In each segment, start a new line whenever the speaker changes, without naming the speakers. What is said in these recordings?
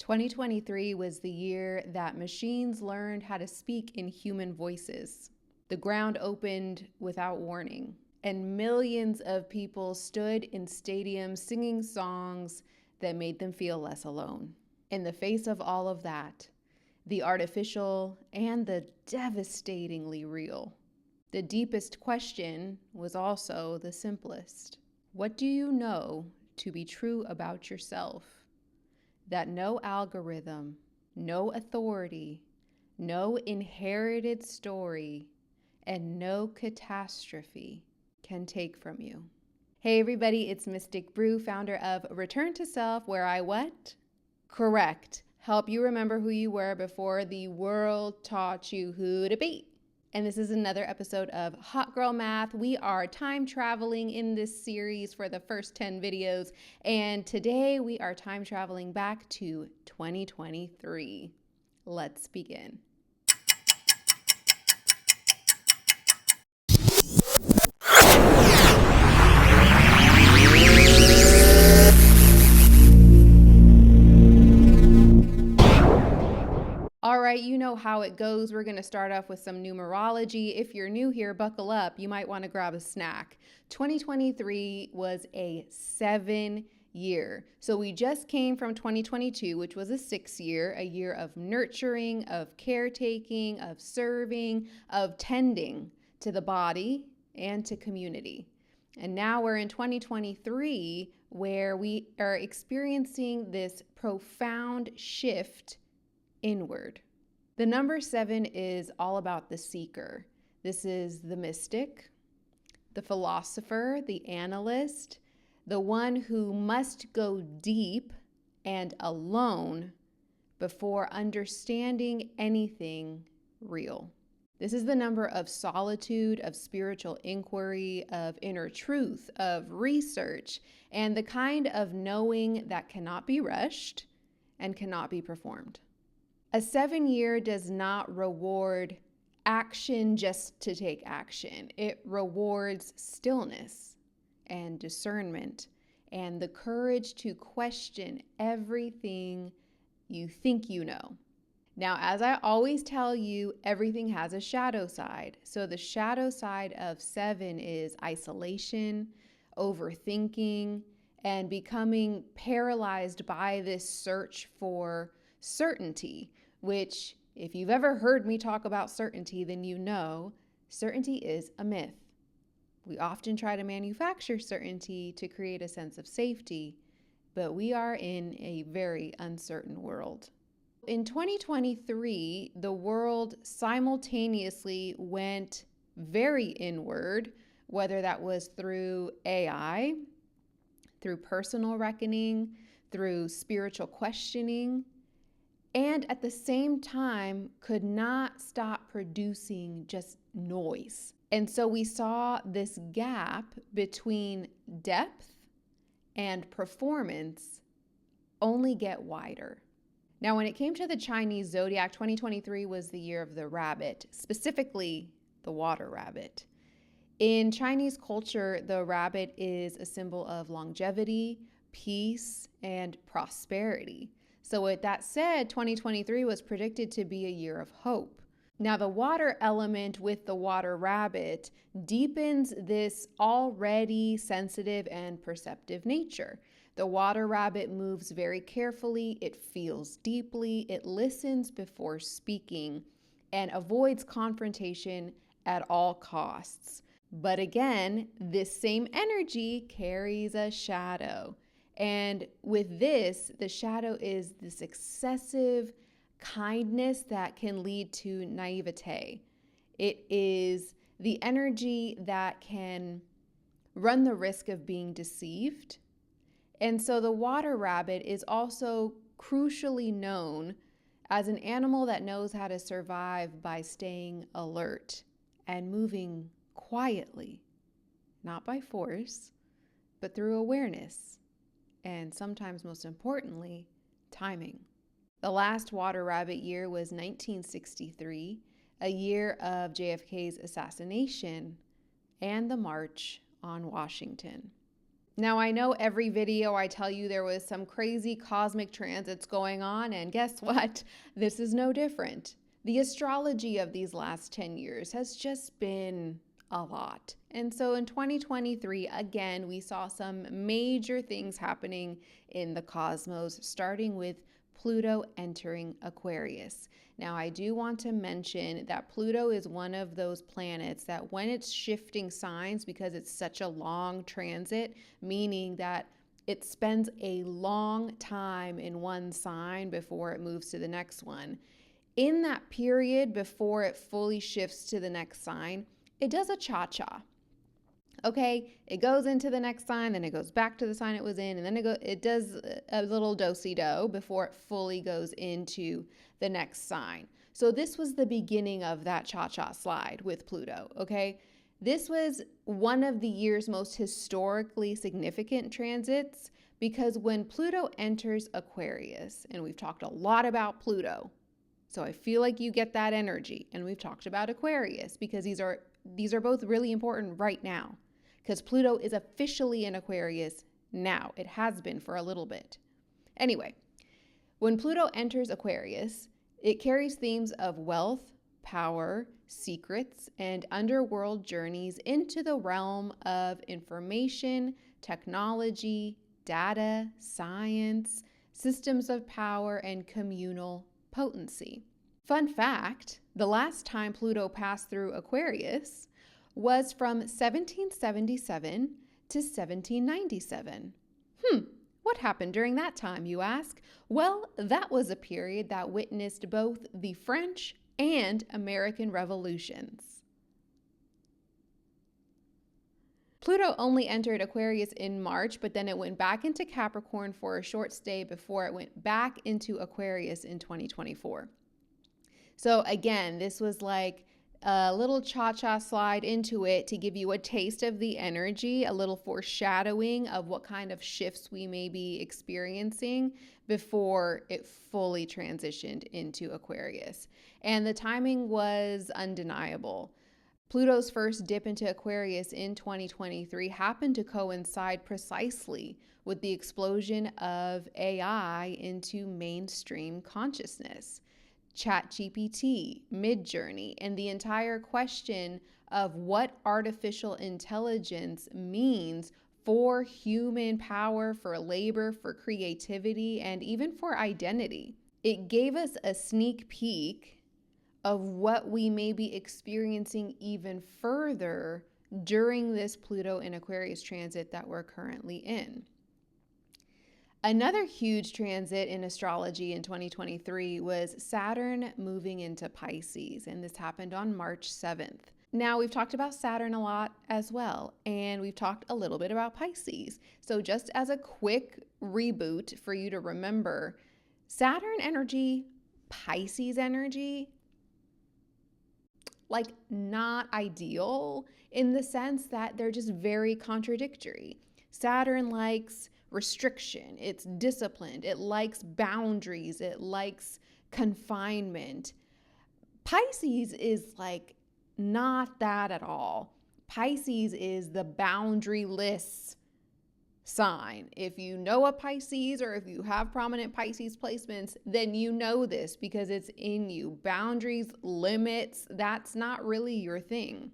2023 was the year that machines learned how to speak in human voices. The ground opened without warning, and millions of people stood in stadiums singing songs that made them feel less alone. In the face of all of that, the artificial and the devastatingly real, the deepest question was also the simplest. What do you know to be true about yourself that no algorithm, no authority, no inherited story, and no catastrophe can take from you? Hey everybody, it's Mystic Brew, founder of Return to Self, where I what? Correct. Help you remember who you were before the world taught you who to be. And this is another episode of Hot Girl Math. We are time traveling in this series for the first 10 videos. And today we are time traveling back to 2023. Let's begin. All right, you know how it goes. We're going to start off with some numerology. If you're new here, buckle up. You might want to grab a snack. 2023 was a 7-year. So we just came from 2022, which was a 6-year, a year of nurturing, of caretaking, of serving, of tending to the body and to community. And now we're in 2023, where we are experiencing this profound shift inward. The number 7 is all about the seeker. This is the mystic, the philosopher, the analyst, the one who must go deep and alone before understanding anything real. This is the number of solitude, of spiritual inquiry, of inner truth, of research, and the kind of knowing that cannot be rushed and cannot be performed. A 7-year does not reward action just to take action. It rewards stillness and discernment and the courage to question everything you think you know. Now, as I always tell you, everything has a shadow side. So the shadow side of 7 is isolation, overthinking, and becoming paralyzed by this search for certainty, which, if you've ever heard me talk about certainty, then you know certainty is a myth. We often try to manufacture certainty to create a sense of safety, but we are in a very uncertain world. In 2023, the world simultaneously went very inward, whether that was through AI, through personal reckoning, through spiritual questioning, and at the same time could not stop producing just noise. And so we saw this gap between depth and performance only get wider. Now, when it came to the Chinese zodiac, 2023 was the year of the rabbit, specifically the water rabbit. In Chinese culture, the rabbit is a symbol of longevity, peace, and prosperity. So with that said, 2023 was predicted to be a year of hope. Now, the water element with the water rabbit deepens this already sensitive and perceptive nature. The water rabbit moves very carefully, it feels deeply, it listens before speaking, and avoids confrontation at all costs. But again, this same energy carries a shadow. And with this, the shadow is this excessive kindness that can lead to naivete. It is the energy that can run the risk of being deceived. And so the water rabbit is also crucially known as an animal that knows how to survive by staying alert and moving quietly, not by force, but through awareness. And sometimes, most importantly, timing. The last water rabbit year was 1963, a year of JFK's assassination and the March on Washington. Now, I know every video I tell you there was some crazy cosmic transits going on, and guess what? This is no different. The astrology of these last 10 years has just been a lot. And so in 2023, again, we saw some major things happening in the cosmos, starting with Pluto entering Aquarius. Now, I do want to mention that Pluto is one of those planets that when it's shifting signs, because it's such a long transit, meaning that it spends a long time in one sign before it moves to the next one. In that period before it fully shifts to the next sign, it does a cha-cha. Okay, it goes into the next sign, then it goes back to the sign it was in, and then it does a little do-si-do before it fully goes into the next sign. So this was the beginning of that cha-cha slide with Pluto, okay? This was one of the year's most historically significant transits because when Pluto enters Aquarius, and we've talked a lot about Pluto, so I feel like you get that energy, and we've talked about Aquarius because these are both really important right now. Because Pluto is officially in Aquarius now. It has been for a little bit. Anyway, when Pluto enters Aquarius, it carries themes of wealth, power, secrets, and underworld journeys into the realm of information, technology, data, science, systems of power, and communal potency. Fun fact, the last time Pluto passed through Aquarius was from 1777 to 1797. What happened during that time, you ask? Well, that was a period that witnessed both the French and American revolutions. Pluto only entered Aquarius in March, but then it went back into Capricorn for a short stay before it went back into Aquarius in 2024. So again, this was like a little cha-cha slide into it to give you a taste of the energy, a little foreshadowing of what kind of shifts we may be experiencing before it fully transitioned into Aquarius. And the timing was undeniable. Pluto's first dip into Aquarius in 2023 happened to coincide precisely with the explosion of AI into mainstream consciousness. ChatGPT, Midjourney, and the entire question of what artificial intelligence means for human power, for labor, for creativity, and even for identity. It gave us a sneak peek of what we may be experiencing even further during this Pluto in Aquarius transit that we're currently in. Another huge transit in astrology in 2023 was Saturn moving into Pisces, and this happened on March 7th. Now, we've talked about Saturn a lot as well, and we've talked a little bit about Pisces. So just as a quick reboot for you to remember, Saturn energy, Pisces energy, like not ideal in the sense that they're just very contradictory. Saturn likes restriction, it's disciplined, it likes boundaries, it likes confinement. Pisces is like not that at all. Pisces is the boundaryless sign. If you know a Pisces or if you have prominent Pisces placements, then you know this because it's in you. Boundaries, limits, that's not really your thing.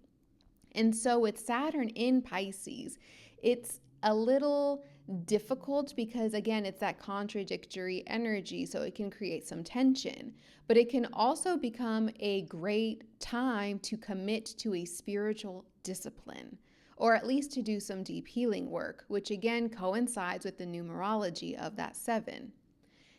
And so with Saturn in Pisces, it's a little difficult because again, it's that contradictory energy, so it can create some tension, but it can also become a great time to commit to a spiritual discipline, or at least to do some deep healing work, which again coincides with the numerology of that 7.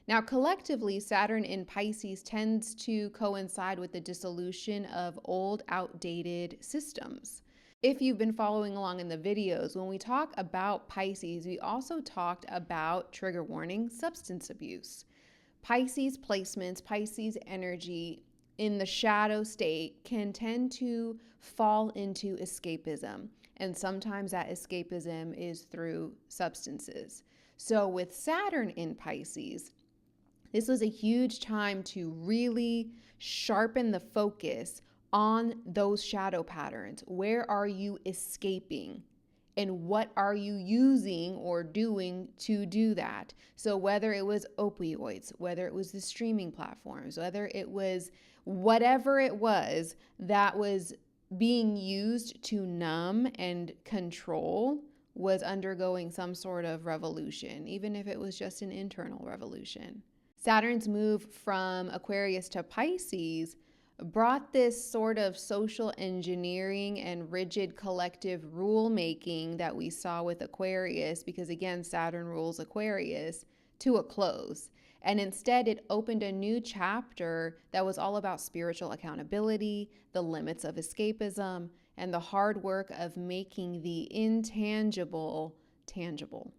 Now, collectively, Saturn in Pisces tends to coincide with the dissolution of old, outdated systems. If you've been following along in the videos, when we talk about Pisces, we also talked about, trigger warning, substance abuse. Pisces placements, Pisces energy in the shadow state can tend to fall into escapism. And sometimes that escapism is through substances. So with Saturn in Pisces, this was a huge time to really sharpen the focus on those shadow patterns. Where are you escaping? And what are you using or doing to do that? So whether it was opioids, whether it was the streaming platforms, whether it was whatever it was that was being used to numb and control, was undergoing some sort of revolution, even if it was just an internal revolution. Saturn's move from Aquarius to Pisces brought this sort of social engineering and rigid collective rule making that we saw with Aquarius, because again, Saturn rules Aquarius, to a close. And instead, it opened a new chapter that was all about spiritual accountability, the limits of escapism, and the hard work of making the intangible tangible.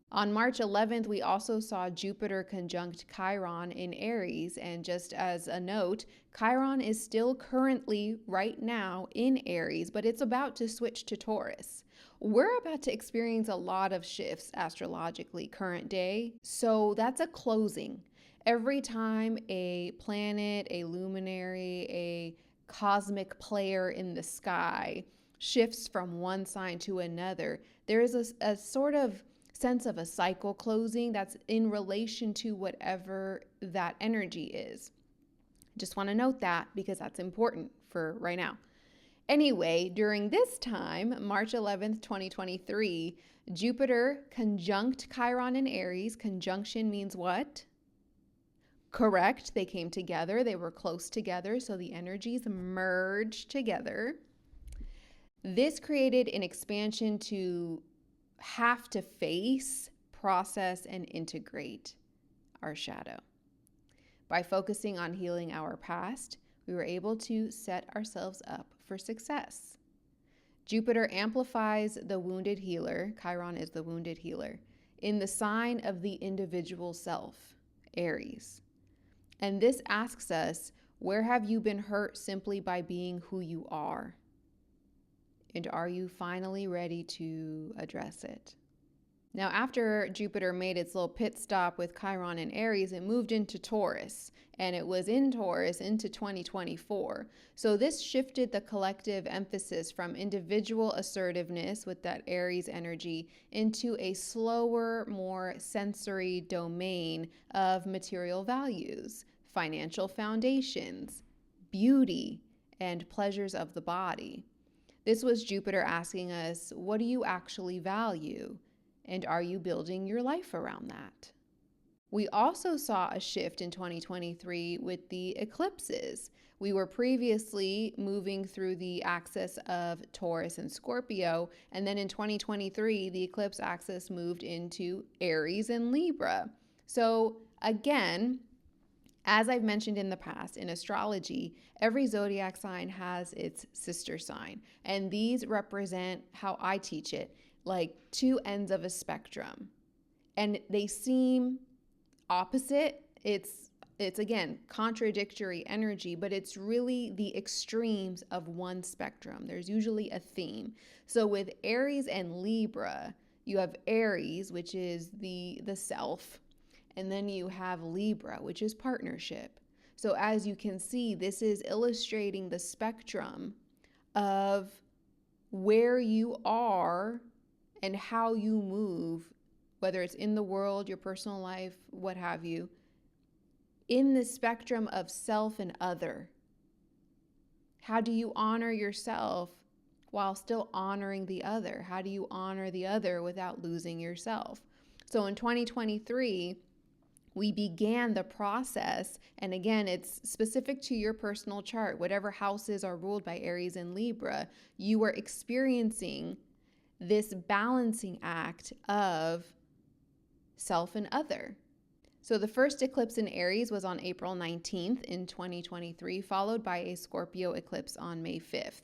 On March 11th, we also saw Jupiter conjunct Chiron in Aries. And just as a note, Chiron is still currently right now in Aries, but it's about to switch to Taurus. We're about to experience a lot of shifts astrologically current day. So that's a closing. Every time a planet, a luminary, a cosmic player in the sky shifts from one sign to another, there is a sort of sense of a cycle closing that's in relation to whatever that energy is. Just want to note that because that's important for right now. Anyway, during this time, March 11th, 2023, Jupiter conjunct Chiron in Aries. Conjunction means what? Correct. They came together. They were close together. So the energies merged together. This created an expansion to have to face, process, and integrate our shadow. By focusing on healing our past, we were able to set ourselves up for success. Jupiter amplifies the wounded healer, Chiron is the wounded healer, in the sign of the individual self, Aries. And this asks us, where have you been hurt simply by being who you are? And are you finally ready to address it? Now, after Jupiter made its little pit stop with Chiron and Aries, it moved into Taurus, and it was in Taurus into 2024. So this shifted the collective emphasis from individual assertiveness with that Aries energy into a slower, more sensory domain of material values, financial foundations, beauty, and pleasures of the body. This was Jupiter asking us, what do you actually value? And are you building your life around that? We also saw a shift in 2023 with the eclipses. We were previously moving through the axis of Taurus and Scorpio, and then in 2023, the eclipse axis moved into Aries and Libra. So again, as I've mentioned in the past, in astrology, every zodiac sign has its sister sign. And these represent, how I teach it, like two ends of a spectrum. And they seem opposite. It's again, contradictory energy, but it's really the extremes of one spectrum. There's usually a theme. So with Aries and Libra, you have Aries, which is the self. And then you have Libra, which is partnership. So as you can see, this is illustrating the spectrum of where you are and how you move, whether it's in the world, your personal life, what have you, in the spectrum of self and other. How do you honor yourself while still honoring the other? How do you honor the other without losing yourself? So in 2023, we began the process, and again, it's specific to your personal chart. Whatever houses are ruled by Aries and Libra, you are experiencing this balancing act of self and other. So the first eclipse in Aries was on April 19th in 2023, followed by a Scorpio eclipse on May 5th.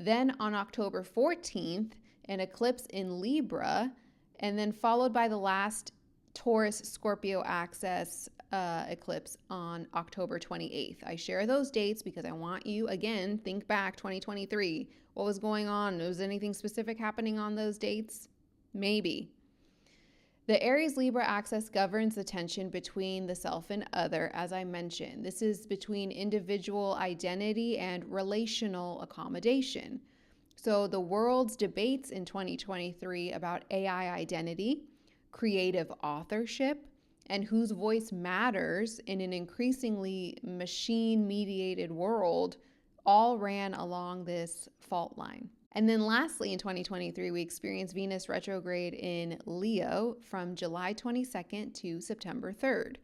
Then on October 14th, an eclipse in Libra, and then followed by the last Taurus Scorpio axis eclipse on October 28th. I share those dates because I want you, again, think back 2023. What was going on? Was anything specific happening on those dates? Maybe. The Aries-Libra axis governs the tension between the self and other, as I mentioned. This is between individual identity and relational accommodation. So the world's debates in 2023 about AI identity, creative authorship, and whose voice matters in an increasingly machine-mediated world all ran along this fault line. And then lastly, in 2023, we experienced Venus retrograde in Leo from July 22nd to September 3rd.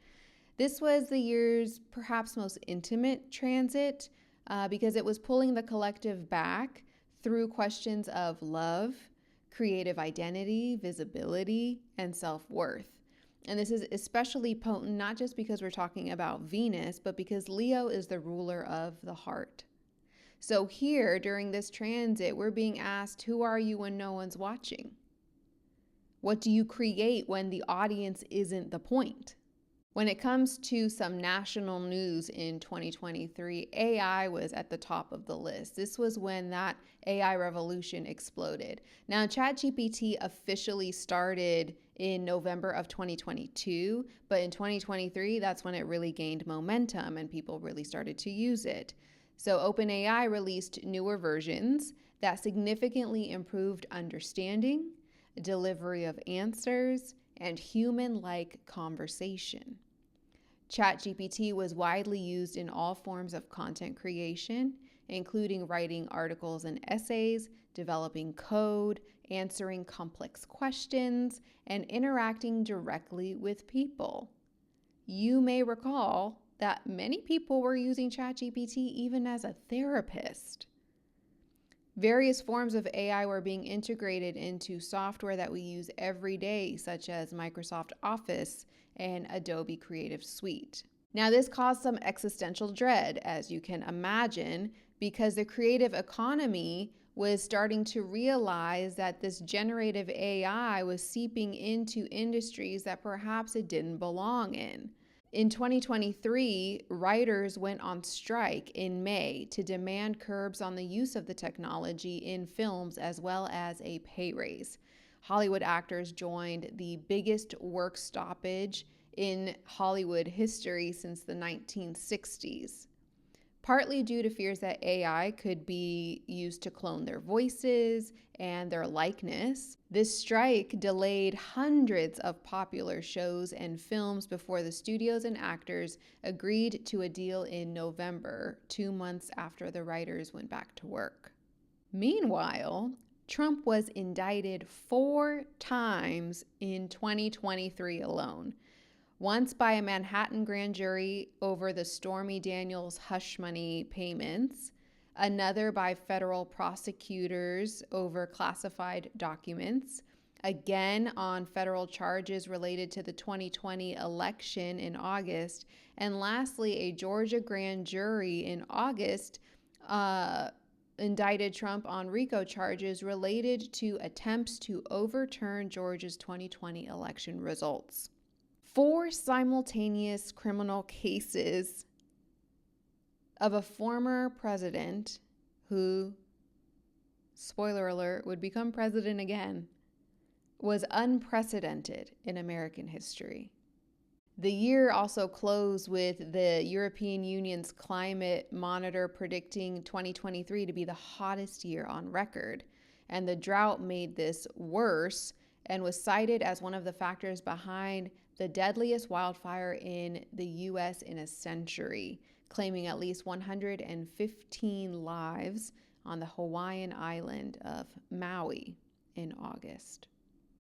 This was the year's perhaps most intimate transit because it was pulling the collective back through questions of love, creative identity, visibility, and self-worth. And this is especially potent not just because we're talking about Venus, but because Leo is the ruler of the heart. So here, during this transit, we're being asked, who are you when no one's watching? What do you create when the audience isn't the point? When it comes to some national news in 2023, AI was at the top of the list. This was when that AI revolution exploded. Now, ChatGPT officially started in November of 2022, but in 2023, that's when it really gained momentum and people really started to use it. So OpenAI released newer versions that significantly improved understanding, delivery of answers, and human-like conversation. ChatGPT was widely used in all forms of content creation, including writing articles and essays, developing code, answering complex questions, and interacting directly with people. You may recall that many people were using ChatGPT even as a therapist. Various forms of AI were being integrated into software that we use every day, such as Microsoft Office and Adobe Creative Suite. Now, this caused some existential dread, as you can imagine, because the creative economy was starting to realize that this generative AI was seeping into industries that perhaps it didn't belong in. In 2023, writers went on strike in May to demand curbs on the use of the technology in films as well as a pay raise. Hollywood actors joined the biggest work stoppage in Hollywood history since the 1960s. Partly due to fears that AI could be used to clone their voices and their likeness. This strike delayed hundreds of popular shows and films before the studios and actors agreed to a deal in November, 2 months after the writers went back to work. Meanwhile, Trump was indicted 4 times in 2023 alone. Once by a Manhattan grand jury over the Stormy Daniels hush money payments, another by federal prosecutors over classified documents, again on federal charges related to the 2020 election in August, and lastly, a Georgia grand jury in August indicted Trump on RICO charges related to attempts to overturn Georgia's 2020 election results. 4 simultaneous criminal cases of a former president who, spoiler alert, would become president again, was unprecedented in American history. The year also closed with the European Union's climate monitor predicting 2023 to be the hottest year on record, and the drought made this worse and was cited as one of the factors behind the deadliest wildfire in the U.S. in a century, claiming at least 115 lives on the Hawaiian island of Maui in August.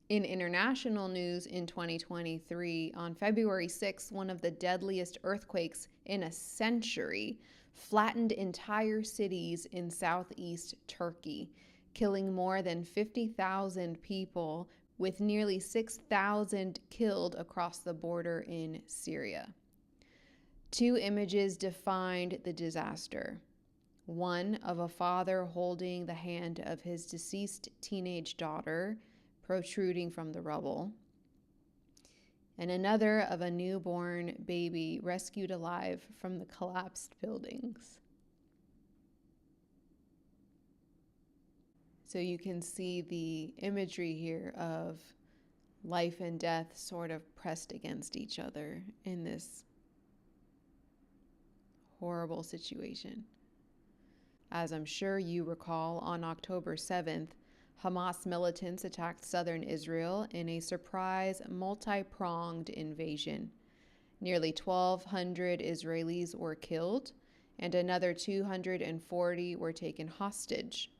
In international news in 2023, on February 6th, one of the deadliest earthquakes in a century flattened entire cities in southeast Turkey, killing more than 50,000 people, with nearly 6,000 killed across the border in Syria. 2 images defined the disaster. One of a father holding the hand of his deceased teenage daughter, protruding from the rubble, and another of a newborn baby rescued alive from the collapsed buildings. So you can see the imagery here of life and death sort of pressed against each other in this horrible situation. As I'm sure you recall, on October 7th, Hamas militants attacked southern Israel in a surprise, multi-pronged invasion. Nearly 1,200 Israelis were killed, and another 240 were taken hostage.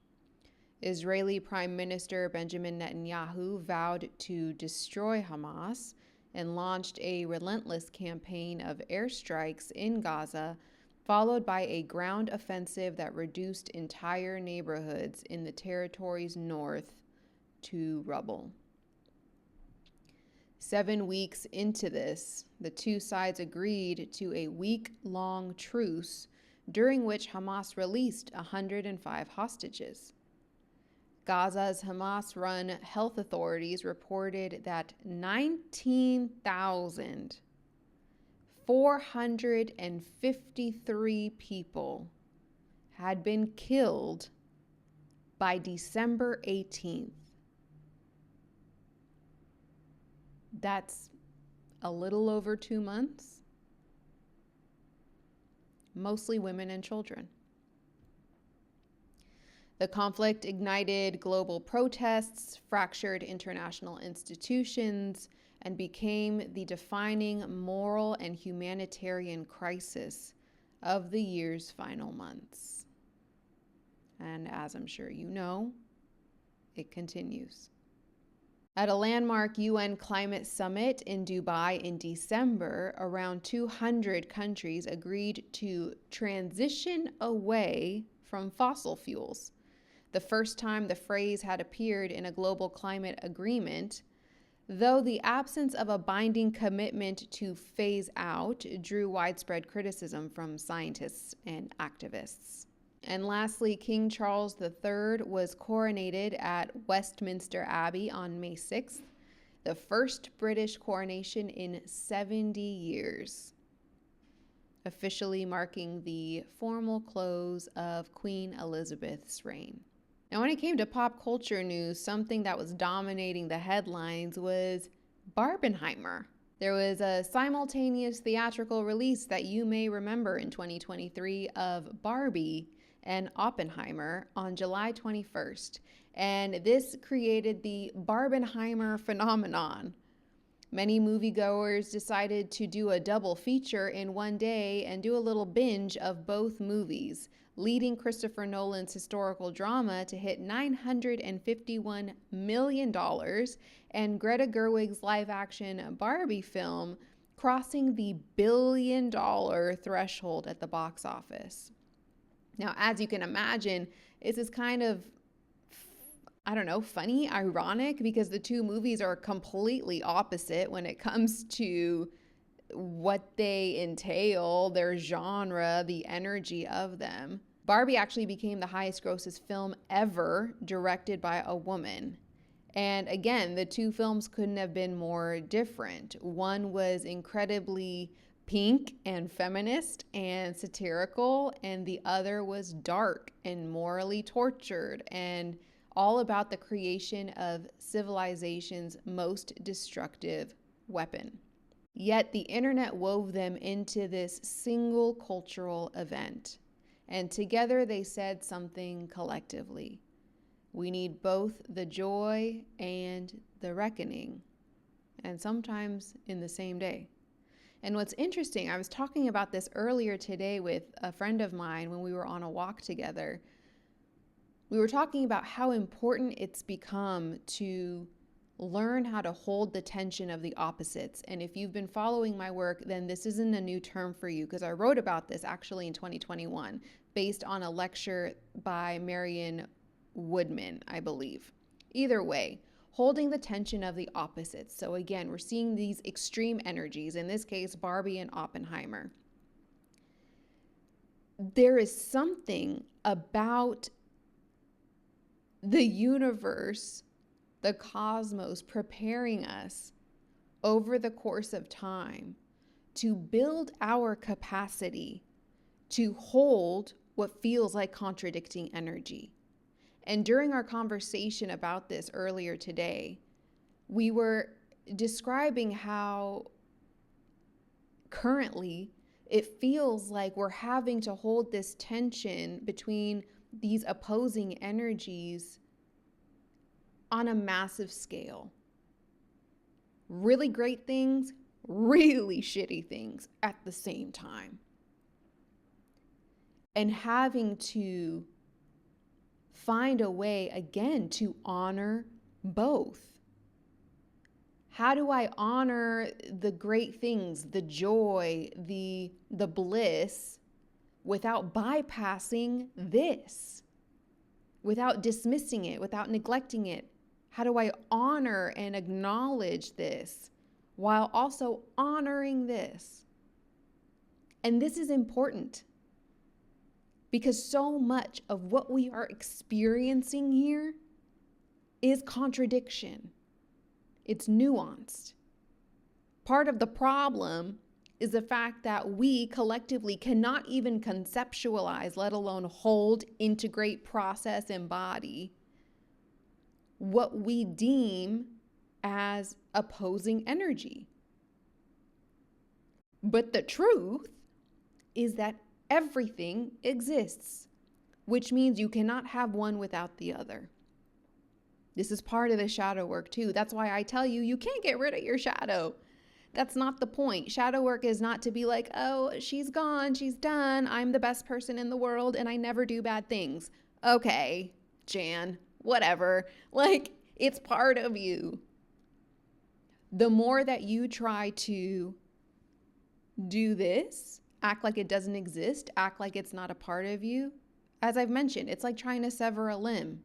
Israeli Prime Minister Benjamin Netanyahu vowed to destroy Hamas and launched a relentless campaign of airstrikes in Gaza, followed by a ground offensive that reduced entire neighborhoods in the territory's north to rubble. 7 weeks into this, the two sides agreed to a week-long truce during which Hamas released 105 hostages. Gaza's Hamas-run health authorities reported that 19,453 people had been killed by December 18th. That's a little over 2 months. Mostly women and children. The conflict ignited global protests, fractured international institutions, and became the defining moral and humanitarian crisis of the year's final months. And as I'm sure you know, it continues. At a landmark UN climate summit in Dubai in December, around 200 countries agreed to transition away from fossil fuels. The first time the phrase had appeared in a global climate agreement, though the absence of a binding commitment to phase out drew widespread criticism from scientists and activists. And lastly, King Charles III was coronated at Westminster Abbey on May 6th, the first British coronation in 70 years, officially marking the formal close of Queen Elizabeth's reign. Now, when it came to pop culture news, something that was dominating the headlines was Barbenheimer. There was a simultaneous theatrical release that you may remember in 2023 of Barbie and Oppenheimer on July 21st, and this created the Barbenheimer phenomenon. Many moviegoers decided to do a double feature in one day and do a little binge of both movies, leading Christopher Nolan's historical drama to hit $951 million, and Greta Gerwig's live-action Barbie film crossing the billion-dollar threshold at the box office. Now, as you can imagine, this is kind of, funny, ironic, because the two movies are completely opposite when it comes to what they entail, their genre, the energy of them. Barbie actually became the highest grossest film ever directed by a woman. And again, the two films couldn't have been more different. One was incredibly pink and feminist and satirical, and the other was dark and morally tortured and all about the creation of civilization's most destructive weapon. Yet the internet wove them into this single cultural event, and together they said something collectively. We need both the joy and the reckoning, and sometimes in the same day. And what's interesting, I was talking about this earlier today with a friend of mine when we were on a walk together. We were talking about how important it's become to learn how to hold the tension of the opposites. And if you've been following my work, then this isn't a new term for you, because I wrote about this actually in 2021 based on a lecture by Marion Woodman, I believe. Either way, holding the tension of the opposites. So again, we're seeing these extreme energies, in this case, Barbie and Oppenheimer. There is something about the universe, the cosmos, preparing us over the course of time to build our capacity to hold what feels like contradicting energy. And during our conversation about this earlier today, we were describing how currently it feels like we're having to hold this tension between these opposing energies on a massive scale. Really great things, really shitty things at the same time. And having to find a way, again, to honor both. How do I honor the great things, the joy, the bliss, without bypassing this, without dismissing it, without neglecting it? How do I honor and acknowledge this while also honoring this? And this is important because so much of what we are experiencing here is contradiction. It's nuanced. Part of the problem is the fact that we collectively cannot even conceptualize, let alone hold, integrate, process, embody what we deem as opposing energy. But the truth is that everything exists, which means you cannot have one without the other. This is part of the shadow work too. That's why I tell you, you can't get rid of your shadow. That's not the point. Shadow work is not to be like, oh, she's gone, she's done, I'm the best person in the world and I never do bad things. Okay, Jan, whatever. Like, it's part of you. The more that you try to do this, act like it doesn't exist, act like it's not a part of you, as I've mentioned, it's like trying to sever a limb.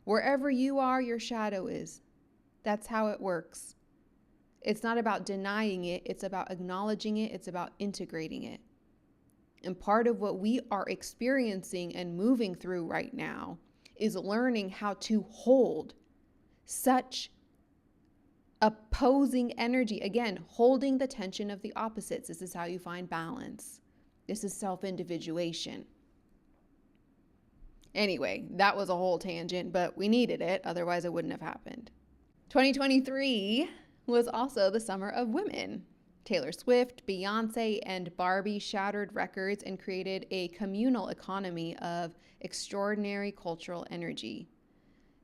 Wherever you are, your shadow is. That's how it works. It's not about denying it. It's about acknowledging it. It's about integrating it. And part of what we are experiencing and moving through right now is learning how to hold such opposing energy. Again, holding the tension of the opposites. This is how you find balance. This is self-individuation. Anyway, that was a whole tangent, but we needed it. Otherwise, it wouldn't have happened. 2023 was also the summer of women. Taylor Swift, Beyonce, and Barbie shattered records and created a communal economy of extraordinary cultural energy.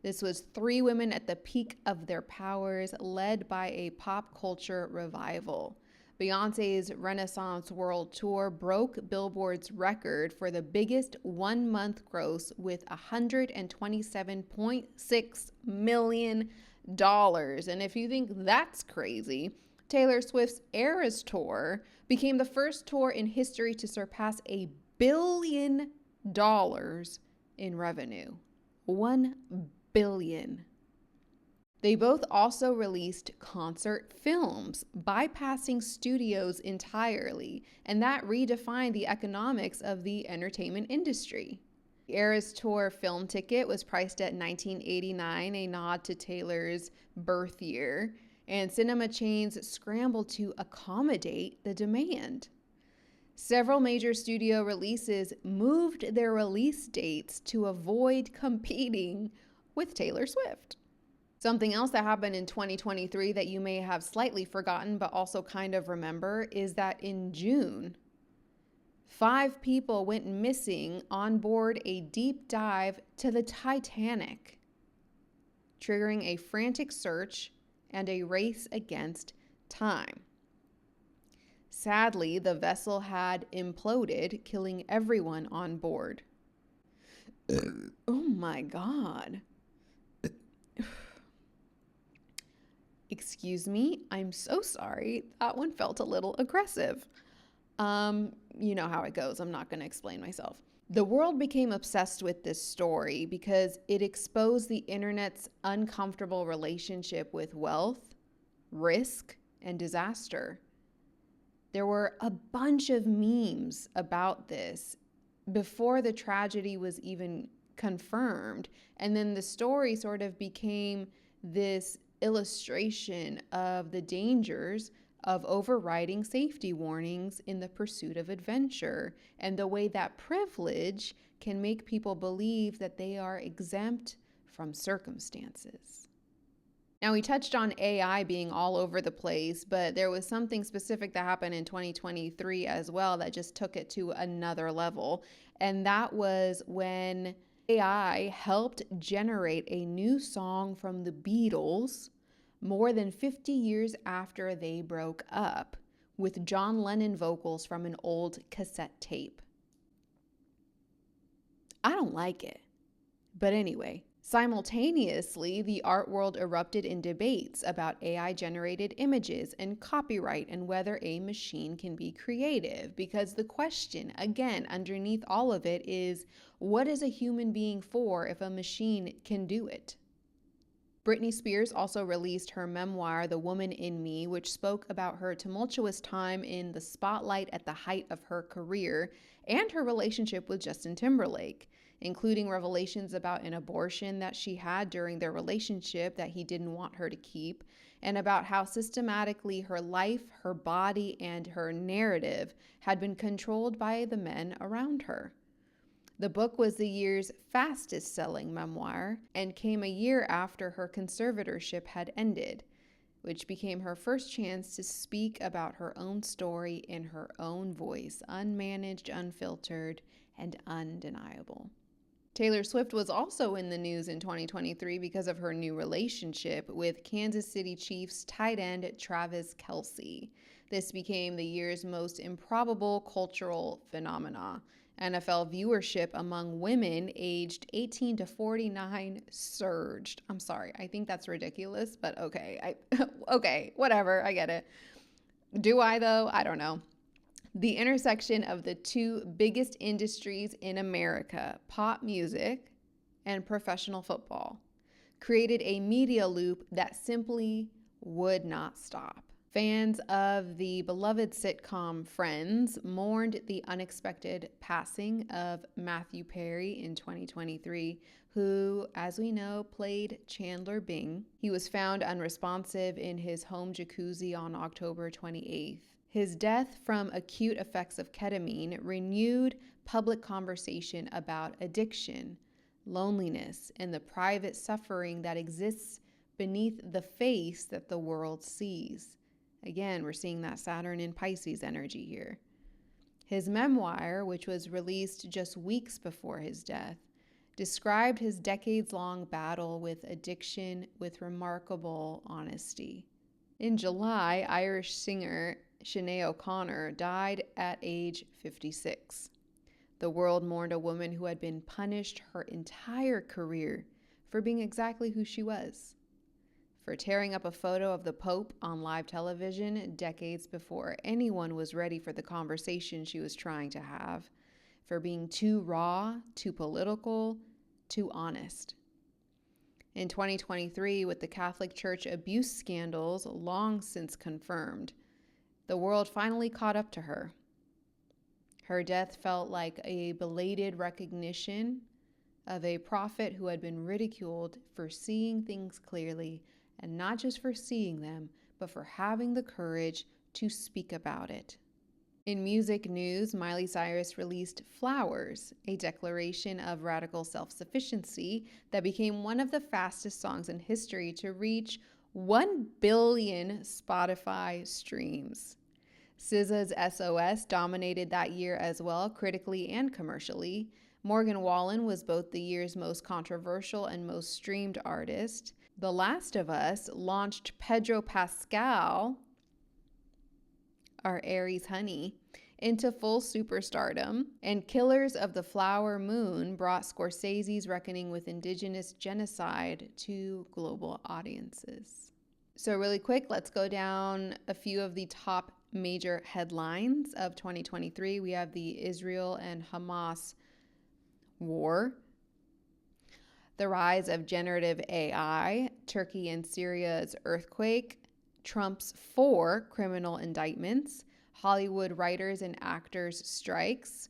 This was 3 women at the peak of their powers, led by a pop culture revival. Beyonce's Renaissance World Tour broke Billboard's record for the biggest one-month gross with $127.6 million. And if you think that's crazy, Taylor Swift's Eras Tour became the first tour in history to surpass $1 billion in revenue. 1 billion. They both also released concert films, bypassing studios entirely, and that redefined the economics of the entertainment industry. The Eras Tour film ticket was priced at $19.89, a nod to Taylor's birth year, and cinema chains scrambled to accommodate the demand. Several major studio releases moved their release dates to avoid competing with Taylor Swift. Something else that happened in 2023 that you may have slightly forgotten but also kind of remember is that in June, 5 people went missing on board a deep dive to the Titanic, triggering a frantic search and a race against time. Sadly, the vessel had imploded, killing everyone on board. Oh my God. Excuse me, I'm so sorry. That one felt a little aggressive. You know how it goes. I'm not going to explain myself. The world became obsessed with this story because it exposed the internet's uncomfortable relationship with wealth, risk, and disaster. There were a bunch of memes about this before the tragedy was even confirmed. And then the story sort of became this illustration of the dangers of overriding safety warnings in the pursuit of adventure and the way that privilege can make people believe that they are exempt from circumstances. Now, we touched on AI being all over the place, but there was something specific that happened in 2023 as well that just took it to another level. And that was when AI helped generate a new song from the Beatles more than 50 years after they broke up, with John Lennon vocals from an old cassette tape. I don't like it. But anyway, simultaneously, the art world erupted in debates about AI-generated images and copyright and whether a machine can be creative. Because the question, again, underneath all of it is, what is a human being for if a machine can do it? Britney Spears also released her memoir, The Woman in Me, which spoke about her tumultuous time in the spotlight at the height of her career and her relationship with Justin Timberlake, including revelations about an abortion that she had during their relationship that he didn't want her to keep, and about how systematically her life, her body, and her narrative had been controlled by the men around her. The book was the year's fastest-selling memoir and came a year after her conservatorship had ended, which became her first chance to speak about her own story in her own voice, unmanaged, unfiltered, and undeniable. Taylor Swift was also in the news in 2023 because of her new relationship with Kansas City Chiefs tight end Travis Kelce. This became the year's most improbable cultural phenomena. NFL viewership among women aged 18 to 49 surged. I'm sorry, I think that's ridiculous, but okay. Okay, whatever, I get it. Do I though? I don't know. The intersection of the two biggest industries in America, pop music and professional football, created a media loop that simply would not stop. Fans of the beloved sitcom Friends mourned the unexpected passing of Matthew Perry in 2023, who, as we know, played Chandler Bing. He was found unresponsive in his home jacuzzi on October 28th. His death from acute effects of ketamine renewed public conversation about addiction, loneliness, and the private suffering that exists beneath the face that the world sees. Again, we're seeing that Saturn in Pisces energy here. His memoir, which was released just weeks before his death, described his decades-long battle with addiction with remarkable honesty. In July, Irish singer Sinead O'Connor died at age 56. The world mourned a woman who had been punished her entire career for being exactly who she was, for tearing up a photo of the Pope on live television decades before anyone was ready for the conversation she was trying to have, for being too raw, too political, too honest. In 2023, with the Catholic Church abuse scandals long since confirmed, the world finally caught up to her. Her death felt like a belated recognition of a prophet who had been ridiculed for seeing things clearly, and not just for seeing them, but for having the courage to speak about it. In music news, Miley Cyrus released Flowers, a declaration of radical self-sufficiency that became one of the fastest songs in history to reach 1 billion Spotify streams. SZA's SOS dominated that year as well, critically and commercially. Morgan Wallen was both the year's most controversial and most streamed artist. The Last of Us launched Pedro Pascal, our Aries honey, into full superstardom, and Killers of the Flower Moon brought Scorsese's reckoning with indigenous genocide to global audiences. So really quick, let's go down a few of the top major headlines of 2023. We have the Israel and Hamas war, the rise of generative AI, Turkey and Syria's earthquake, Trump's 4 criminal indictments, Hollywood writers and actors strikes,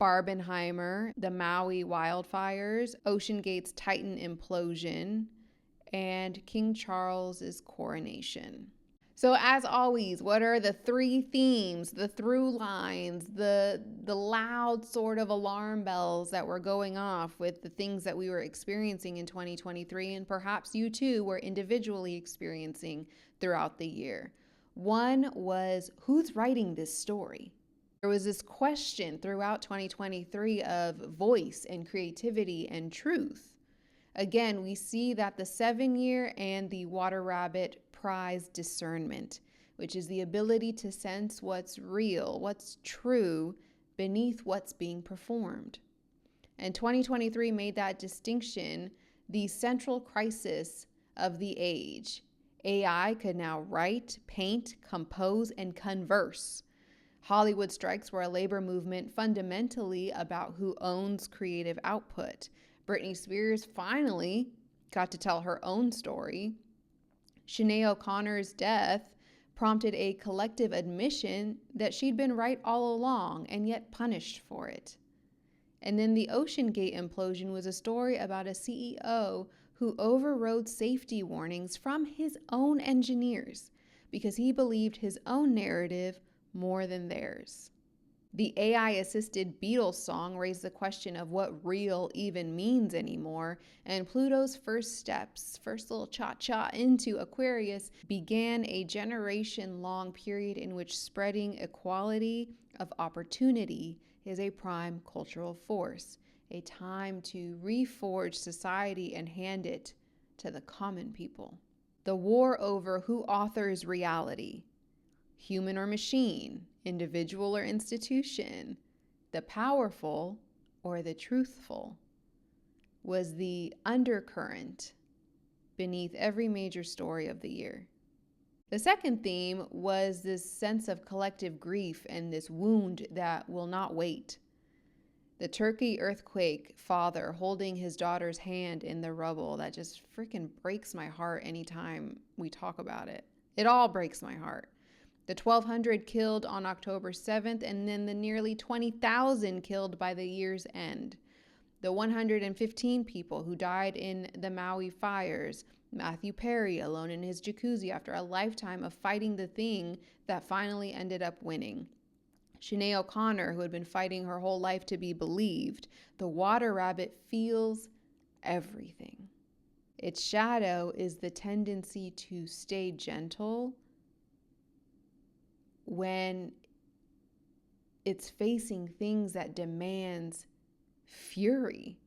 Barbenheimer, the Maui wildfires, OceanGate's Titan implosion, and King Charles's coronation. So as always, what are the three themes, the through lines, the loud sort of alarm bells that were going off with the things that we were experiencing in 2023, and perhaps you too were individually experiencing throughout the year? One was, who's writing this story? There was this question throughout 2023 of voice and creativity and truth. Again, we see that the 7-year and the water rabbit prize discernment, which is the ability to sense what's real, what's true beneath what's being performed. And 2023 made that distinction the central crisis of the age. AI could now write, paint, compose, and converse. Hollywood strikes were a labor movement fundamentally about who owns creative output. Britney Spears finally got to tell her own story. Sinead O'Connor's death prompted a collective admission that she'd been right all along and yet punished for it. And then the OceanGate implosion was a story about a CEO who overrode safety warnings from his own engineers because he believed his own narrative more than theirs. The AI-assisted Beatles song raised the question of what real even means anymore, and Pluto's first little cha-cha into Aquarius, began a generation-long period in which spreading equality of opportunity is a prime cultural force, a time to reforge society and hand it to the common people. The war over who authors reality, human or machine, individual or institution, the powerful or the truthful, was the undercurrent beneath every major story of the year. The second theme was this sense of collective grief and this wound that will not wait. The Turkey earthquake father holding his daughter's hand in the rubble, that just freaking breaks my heart anytime we talk about it. It all breaks my heart. The 1,200 killed on October 7th, and then the nearly 20,000 killed by the year's end. The 115 people who died in the Maui fires. Matthew Perry alone in his jacuzzi after a lifetime of fighting the thing that finally ended up winning. Sinead O'Connor, who had been fighting her whole life to be believed. The water rabbit feels everything. Its shadow is the tendency to stay gentle when it's facing things that demands fury.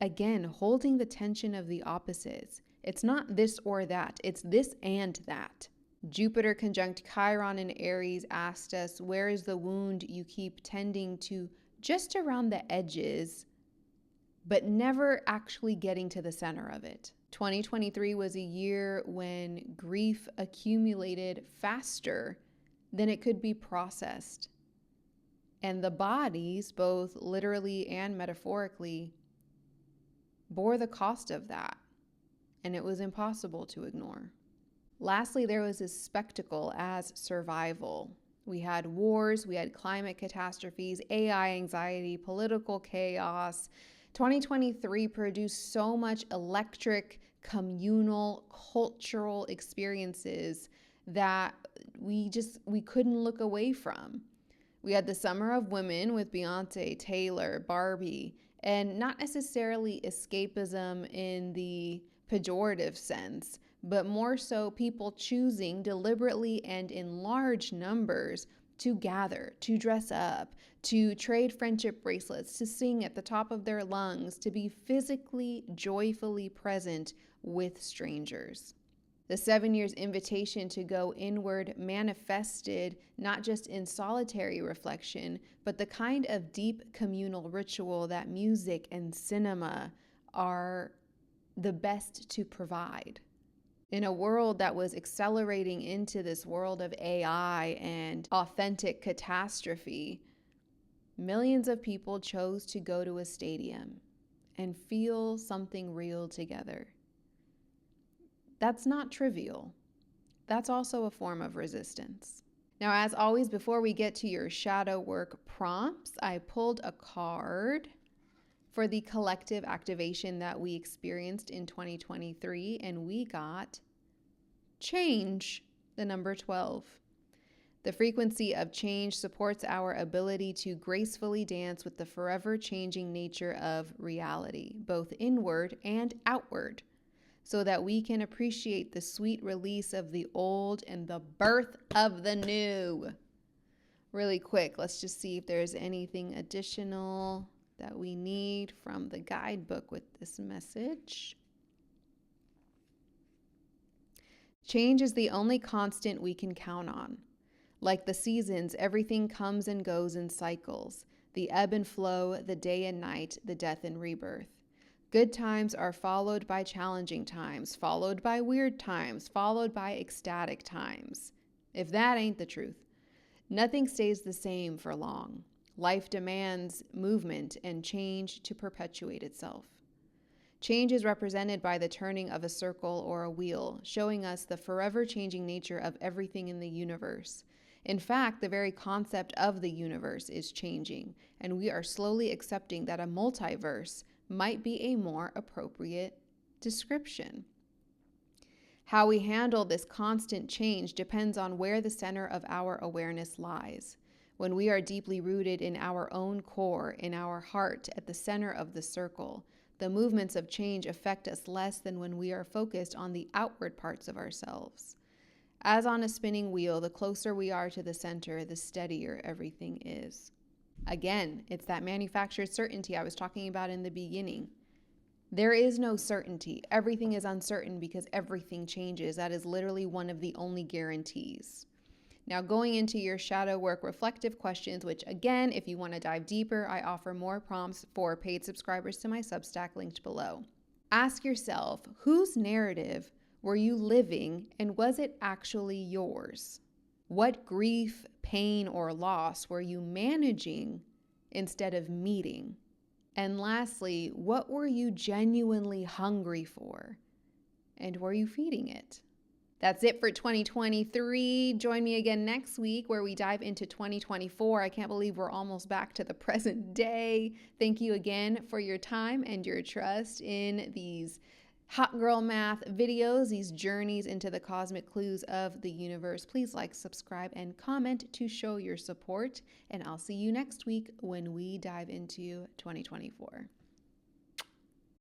Again, holding the tension of the opposites. It's not this or that, it's this and that. Jupiter conjunct Chiron in Aries asked us, where is the wound you keep tending to just around the edges, but never actually getting to the center of it? 2023 was a year when grief accumulated faster than it could be processed. And the bodies, both literally and metaphorically, bore the cost of that. And it was impossible to ignore. Lastly, there was this spectacle as survival. We had wars, we had climate catastrophes, AI anxiety, political chaos. 2023 produced so much electric, communal, cultural experiences that we couldn't look away from. We had the Summer of Women with Beyonce, Taylor, Barbie, and not necessarily escapism in the pejorative sense, but more so people choosing deliberately and in large numbers to gather, to dress up, to trade friendship bracelets, to sing at the top of their lungs, to be physically, joyfully present with strangers. The 7 years invitation to go inward manifested not just in solitary reflection, but the kind of deep communal ritual that music and cinema are the best to provide. In a world that was accelerating into this world of AI and authentic catastrophe, millions of people chose to go to a stadium and feel something real together. That's not trivial. That's also a form of resistance. Now, as always, before we get to your shadow work prompts, I pulled a card for the collective activation that we experienced in 2023, and we got change, the number 12. The frequency of change supports our ability to gracefully dance with the forever changing nature of reality, both inward and outward, so that we can appreciate the sweet release of the old and the birth of the new. Really quick, let's just see if there's anything additional that we need from the guidebook with this message. Change is the only constant we can count on. Like the seasons, everything comes and goes in cycles, the ebb and flow, the day and night, the death and rebirth. Good times are followed by challenging times, followed by weird times, followed by ecstatic times. If that ain't the truth. Nothing stays the same for long. Life demands movement and change to perpetuate itself. Change is represented by the turning of a circle or a wheel, showing us the forever changing nature of everything in the universe. In fact, the very concept of the universe is changing, and we are slowly accepting that a multiverse might be a more appropriate description. How we handle this constant change depends on where the center of our awareness lies. When we are deeply rooted in our own core, in our heart, at the center of the circle, the movements of change affect us less than when we are focused on the outward parts of ourselves. As on a spinning wheel, the closer we are to the center, the steadier everything is. Again, it's that manufactured certainty I was talking about in the beginning. There is no certainty. Everything is uncertain because everything changes. That is literally one of the only guarantees. Now, going into your shadow work reflective questions, which again, if you want to dive deeper, I offer more prompts for paid subscribers to my Substack linked below. Ask yourself, whose narrative were you living, and was it actually yours? What grief, pain, or loss were you managing instead of meeting? And lastly, what were you genuinely hungry for? And were you feeding it? That's it for 2023. Join me again next week where we dive into 2024. I can't believe we're almost back to the present day. Thank you again for your time and your trust in these Hot Girl Math videos, these journeys into the cosmic clues of the universe. Please like, subscribe, and comment to show your support. And I'll see you next week when we dive into 2024.